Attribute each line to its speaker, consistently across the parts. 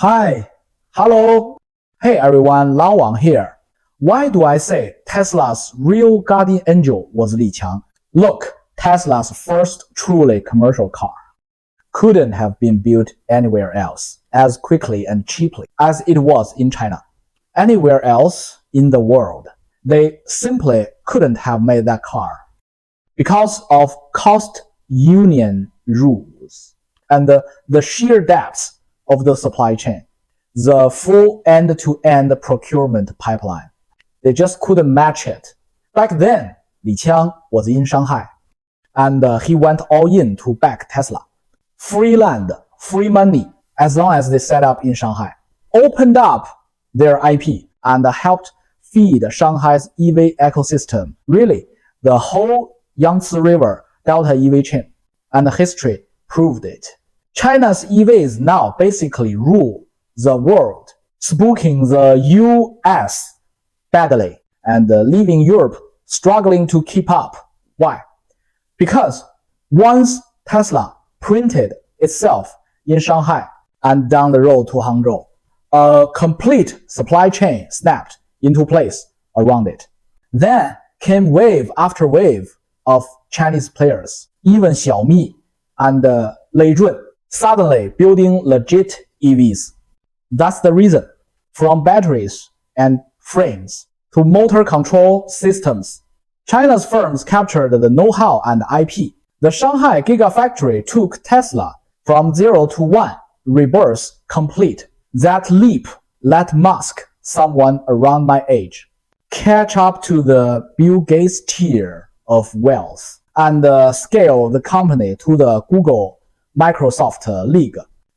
Speaker 1: Hi, hello. Hey everyone, Lao Wang here. Why do I say Tesla's real guardian angel was Li Qiang? Look, Tesla's first truly commercial car couldn't have been built anywhere else as quickly and cheaply as it was in China. Anywhere else in the world, they simply couldn't have made that car because of cost union rules and the sheer depths of the supply chain, the full end-to-end procurement pipeline. They just couldn't match it. Back then, Li Qiang was in Shanghai, and he went all in to back Tesla. Free land, free money, as long as they set up in Shanghai. Opened up their IP and helped feed Shanghai's EV ecosystem. Really, the whole Yangtze River Delta EV chain, and history proved it. China's EVs now basically rule the world, spooking the US badly and leaving Europe struggling to keep up. Why? Because once Tesla printed itself in Shanghai and down the road to Hangzhou, a complete supply chain snapped into place around it. Then came wave after wave of Chinese players, even Xiaomi and Lei Jun, suddenly building legit EVs. That's the reason. From batteries and frames to motor control systems, China's firms captured the know-how and IP. The Shanghai Gigafactory took Tesla from 0 to 1, rebirth complete. That leap let Musk, someone around my age, catch up to the Bill Gates tier of wealth and scale the company to the Google Microsoft league.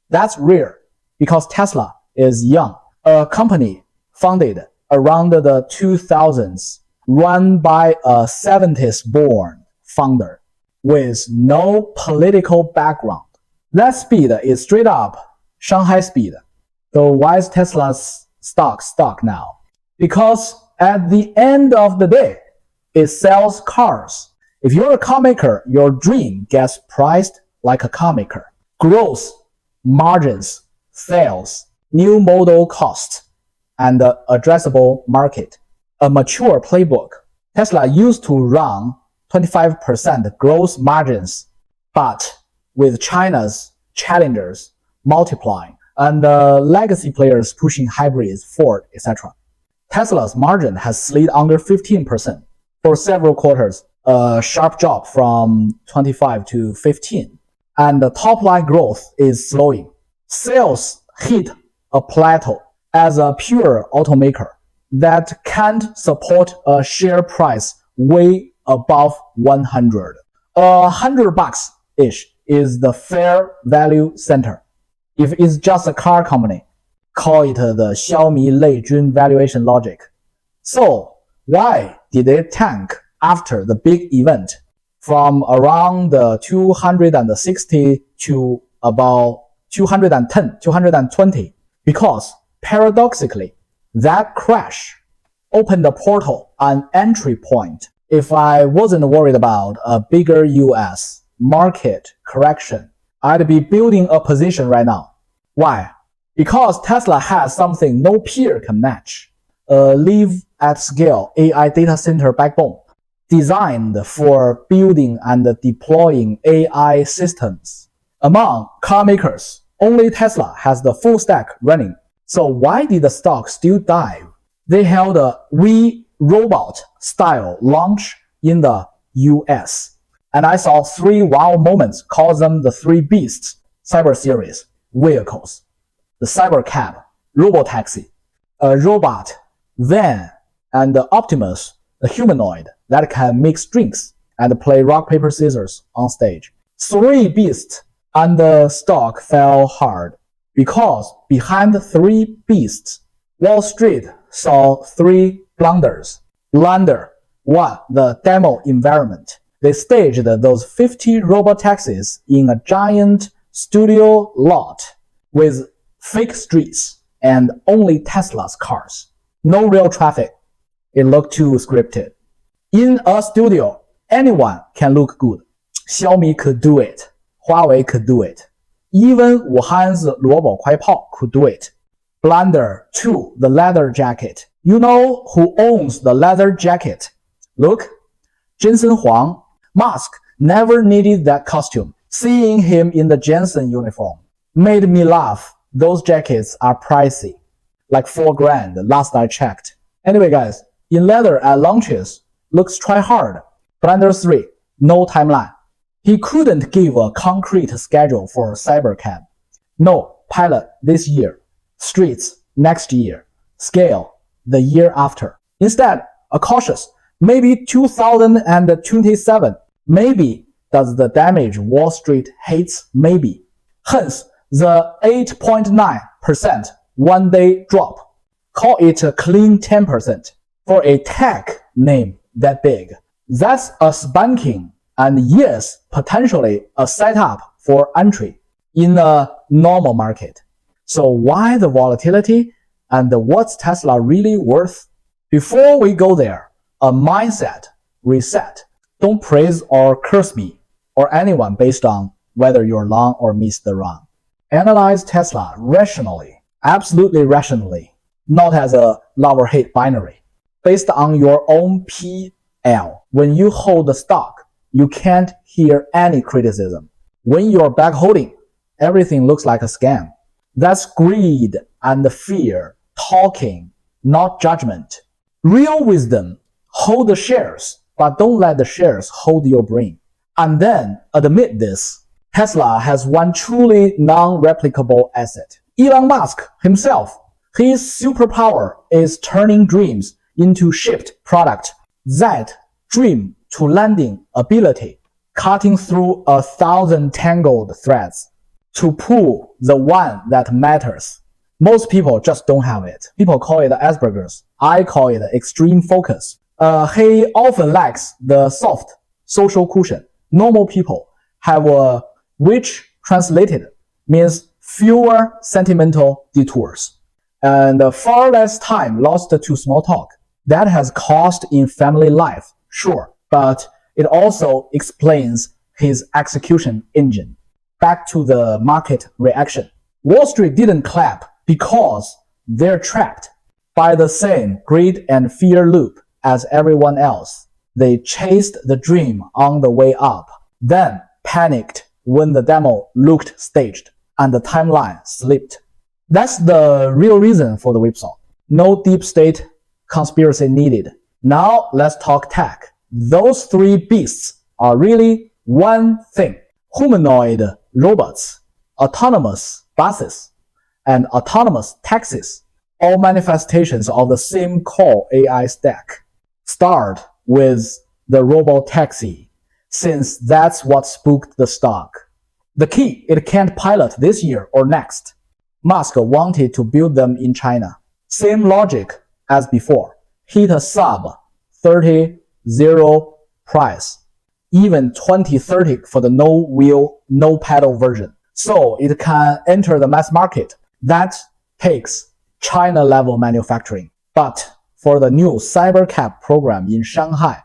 Speaker 1: That's rare because Tesla is young. A company founded around the 2000s, run by a 70s born founder with no political background. That speed is straight up Shanghai speed. So why is Tesla's stock now? Because at the end of the day, it sells cars. If you're a car maker, your dream gets priced like a car maker. Growth, margins, sales, new model cost, and addressable market. A mature playbook. Tesla used to run 25% gross margins, but with China's challengers multiplying and legacy players pushing hybrids, Ford, etc., Tesla's margin has slid under 15% for several quarters, a sharp drop from 25 to 15. And the top line growth is slowing. Sales hit a plateau as a pure automaker that can't support a share price way above 100. $100-ish is the fair value center. If it's just a car company, call it the Xiaomi Lei Jun valuation logic. So why did it tank after the big event from around 260 to about 210, 220? Because paradoxically, that crash opened a portal, an entry point. If I wasn't worried about a bigger US market correction, I'd be building a position right now. Why? Because Tesla has something no peer can match. A live at scale AI data center backbone designed for building and deploying AI systems. Among car makers, only Tesla has the full stack running. So why did the stock still dive? They held a We Robot style launch in the US. And I saw 3 wow moments, call them the 3 beasts, Cyber Series, vehicles, the Cyber Cab, Robotaxi, a robot, van, and the Optimus, the humanoid that can mix drinks and play rock, paper, scissors on stage. 3 beasts, and the stock fell hard because behind the 3 beasts, Wall Street saw 3 blunders. Blunder 1, the demo environment. They staged those 50 robotaxis in a giant studio lot with fake streets and only Tesla's cars. No real traffic. It looked too scripted. In a studio, anyone can look good. Xiaomi could do it. Huawei could do it. Even Wuhan's 萝卜快炮 could do it. Blunder 2. The leather jacket. You know who owns the leather jacket? Look, Jensen Huang. Musk never needed that costume. Seeing him in the Jensen uniform made me laugh. Those jackets are pricey. Like $4,000 last I checked. Anyway guys, in leather at launches, looks try hard. Blunder 3. No timeline. He couldn't give a concrete schedule for Cybercab. No pilot this year. Streets next year. Scale the year after. Instead, a cautious, maybe 2027. Maybe does the damage Wall Street hates maybe. Hence, the 8.9% one-day drop. Call it a clean 10% for a tech name that big. That's a spanking and yes, potentially a setup for entry in a normal market. So why the volatility and what's Tesla really worth? Before we go there, a mindset reset. Don't praise or curse me or anyone based on whether you're long or missed the run. Analyze Tesla rationally, absolutely rationally, not as a love or hate binary. Based on your own PL. When you hold the stock, you can't hear any criticism. When you're back holding, everything looks like a scam. That's greed and fear talking, not judgment. Real wisdom, hold the shares, but don't let the shares hold your brain. And then admit this. Tesla has one truly non-replicable asset. Elon Musk himself, his superpower is turning dreams into shipped product. That dream to landing ability, cutting through 1,000 tangled threads to pull the one that matters. Most people just don't have it. People call it Asperger's. I call it extreme focus. He often lacks the soft social cushion. Normal people have which translated means fewer sentimental detours and far less time lost to small talk. That has cost in family life, sure, but it also explains his execution engine. Back to the market reaction. Wall Street didn't clap because they're trapped by the same greed and fear loop as everyone else. They chased the dream on the way up, then panicked when the demo looked staged and the timeline slipped. That's the real reason for the whipsaw. No deep state conspiracy needed. Now let's talk tech. Those three beasts are really one thing. Humanoid robots, autonomous buses, and autonomous taxis, all manifestations of the same core AI stack. Start with the Robotaxi, since that's what spooked the stock. The key, it can't pilot this year or next. Musk wanted to build them in China. Same logic as before. Hit a sub 30 0 price. Even 2030 for the no wheel, no pedal version. So it can enter the mass market. That takes China level manufacturing. But for the new Cybercab program in Shanghai,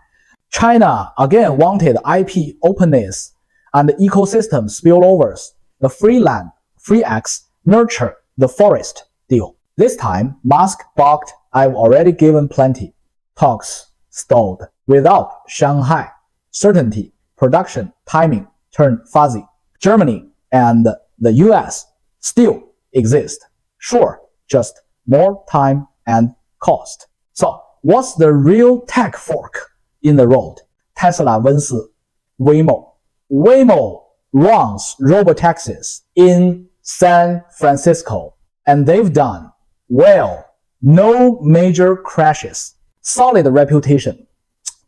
Speaker 1: China again wanted IP openness and ecosystem spillovers. The free land, free X, nurture the forest deal. This time, Musk balked. I've already given plenty. Talks stalled. Without Shanghai, certainty, production, timing turned fuzzy. Germany and the US still exist. Sure, just more time and cost. So, what's the real tech fork in the road? Tesla vs. Waymo. Waymo runs Robotaxis in San Francisco, and they've done well. No major crashes. Solid reputation.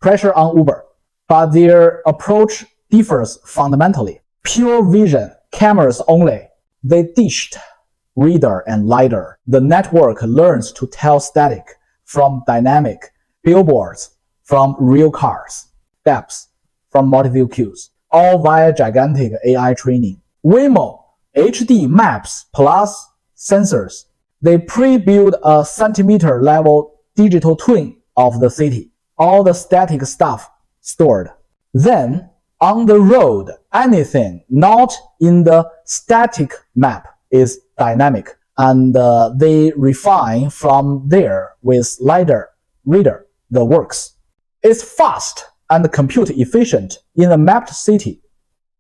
Speaker 1: Pressure on Uber. But their approach differs fundamentally. Pure vision, cameras only. They dished reader and lidar. The network learns to tell static from dynamic, billboards from real cars, depths from multi-view cues, all via gigantic AI training. Waymo, HD maps plus sensors. They pre-build a centimeter-level digital twin of the city. All the static stuff stored. Then On the road, anything not in the static map is dynamic, and they refine from there with LiDAR reader that works. It's fast and compute efficient in a mapped city,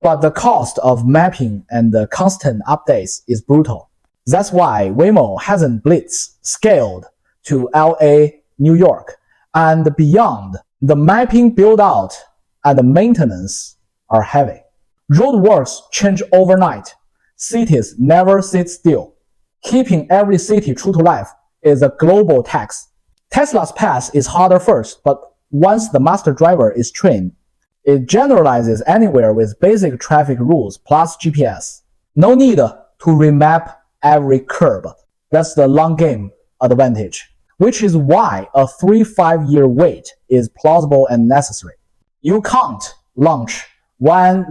Speaker 1: but the cost of mapping and the constant updates is brutal. That's why Waymo hasn't blitz scaled to LA, New York, and beyond. The mapping build-out and the maintenance are heavy. Roadworks change overnight. Cities never sit still. Keeping every city true to life is a global tax. Tesla's path is harder first, but once the master driver is trained, it generalizes anywhere with basic traffic rules plus GPS. No need to remap every curb. That's the long game advantage, which is why a 3-5 year wait is plausible and necessary. You can't launch 10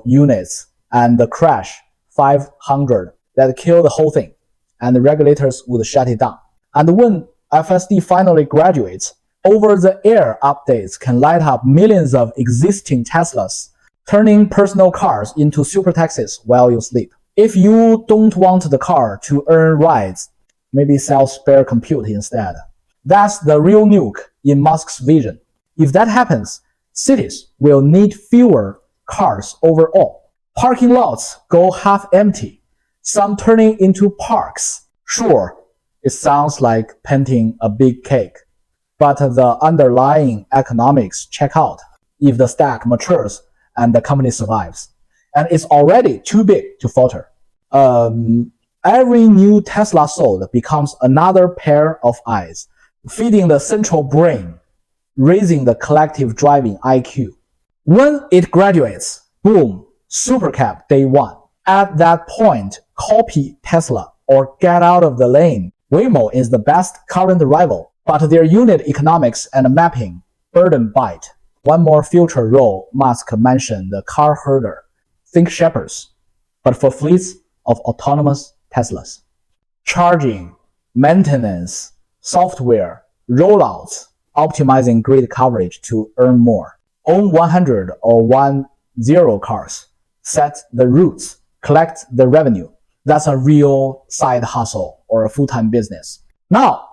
Speaker 1: units and crash 500 that kill the whole thing, and the regulators would shut it down. And when FSD finally graduates, over-the-air updates can light up millions of existing Teslas, turning personal cars into super taxis while you sleep. If you don't want the car to earn rides, maybe sell spare compute instead. That's the real nuke in Musk's vision. If that happens, cities will need fewer cars overall. Parking lots go half empty, some turning into parks. Sure, it sounds like painting a big cake, but the underlying economics check out if the stack matures and the company survives. And it's already too big to falter. Every new Tesla sold becomes another pair of eyes, feeding the central brain, raising the collective driving IQ. When it graduates, boom, supercab day one. At that point, copy Tesla or get out of the lane. Waymo is the best current rival, but their unit economics and mapping burden bite. One more future role Musk mentioned, the car herder. Think shepherds, but for fleets of autonomous Teslas. Charging, maintenance, software, rollouts, optimizing grid coverage to earn more. Own 100 or 10 cars. Set the routes, collect the revenue. That's a real side hustle or a full-time business. Now,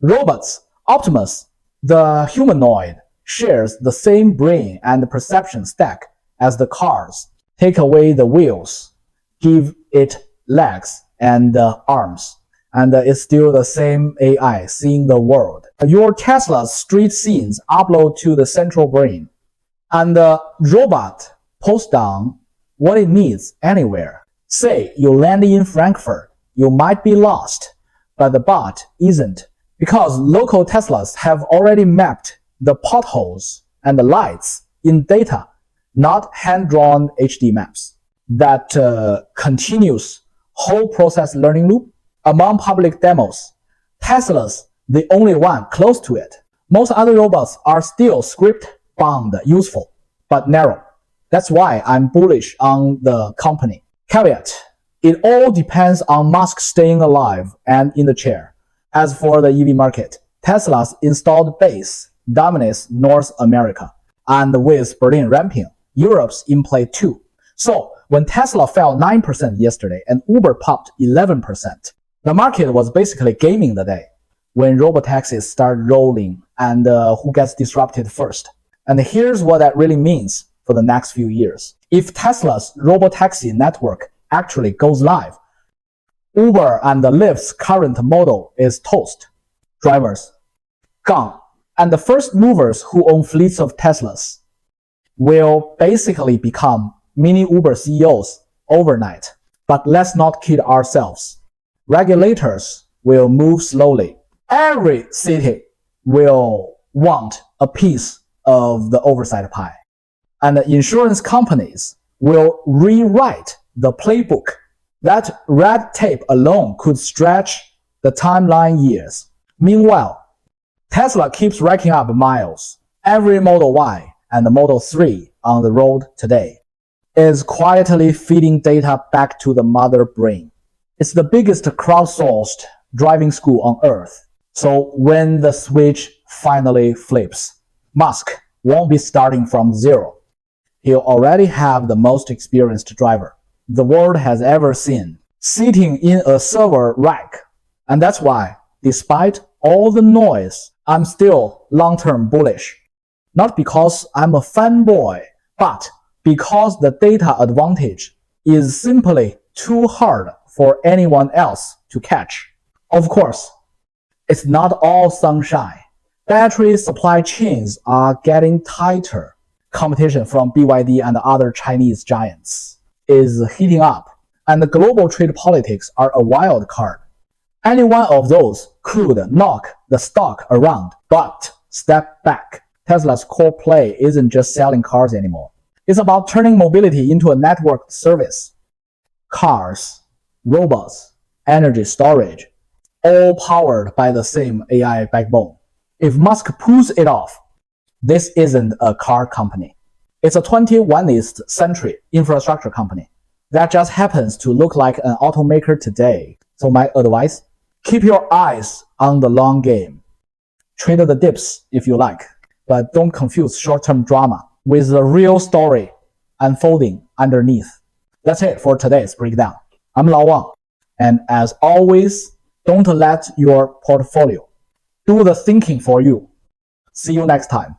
Speaker 1: robots, Optimus, the humanoid, shares the same brain and perception stack as the cars. Take away the wheels, give it legs and arms, and it's still the same AI seeing the world. Your Tesla's street scenes upload to the central brain, and the robot posts down what it needs anywhere. Say you land in Frankfurt, you might be lost, but the bot isn't, because local Teslas have already mapped the potholes and the lights in data, not hand-drawn HD maps. That continuous whole process learning loop. Among public demos, Tesla's the only one close to it. Most other robots are still script-bound, useful, but narrow. That's why I'm bullish on the company. Caveat: it all depends on Musk staying alive and in the chair. As for the EV market, Tesla's installed base dominates North America, and with Berlin ramping, Europe's in play too. So when Tesla fell 9% yesterday and Uber popped 11%, the market was basically gaming the day when robotaxis start rolling and who gets disrupted first. And here's what that really means for the next few years. If Tesla's robotaxi network actually goes live, Uber and Lyft's current model is toast. Drivers, gone. And the first movers who own fleets of Teslas will basically become mini Uber CEOs overnight. But let's not kid ourselves. Regulators will move slowly. Every city will want a piece of the oversight pie. And the insurance companies will rewrite the playbook. That red tape alone could stretch the timeline years. Meanwhile, Tesla keeps racking up miles. Every Model Y and the Model 3 on the road today is quietly feeding data back to the mother brain. It's the biggest crowdsourced driving school on earth. So when the switch finally flips, Musk won't be starting from zero. he'll already have the most experienced driver the world has ever seen, sitting in a server rack. And that's why, despite all the noise, I'm still long-term bullish. Not because I'm a fanboy, but because the data advantage is simply too hard for anyone else to catch. Of course, it's not all sunshine. Battery supply chains are getting tighter. Competition from BYD and other Chinese giants is heating up, and the global trade politics are a wild card. Any one of those could knock the stock around, but step back. Tesla's core play isn't just selling cars anymore. It's about turning mobility into a networked service. Cars, robots, energy storage, all powered by the same AI backbone. If Musk pulls it off, this isn't a car company. It's a 21st century infrastructure company that just happens to look like an automaker today. So my advice, keep your eyes on the long game. Trade the dips if you like, but don't confuse short-term drama with the real story unfolding underneath. That's it for today's breakdown. I'm Lao Wang, and as always, don't let your portfolio do the thinking for you. See you next time.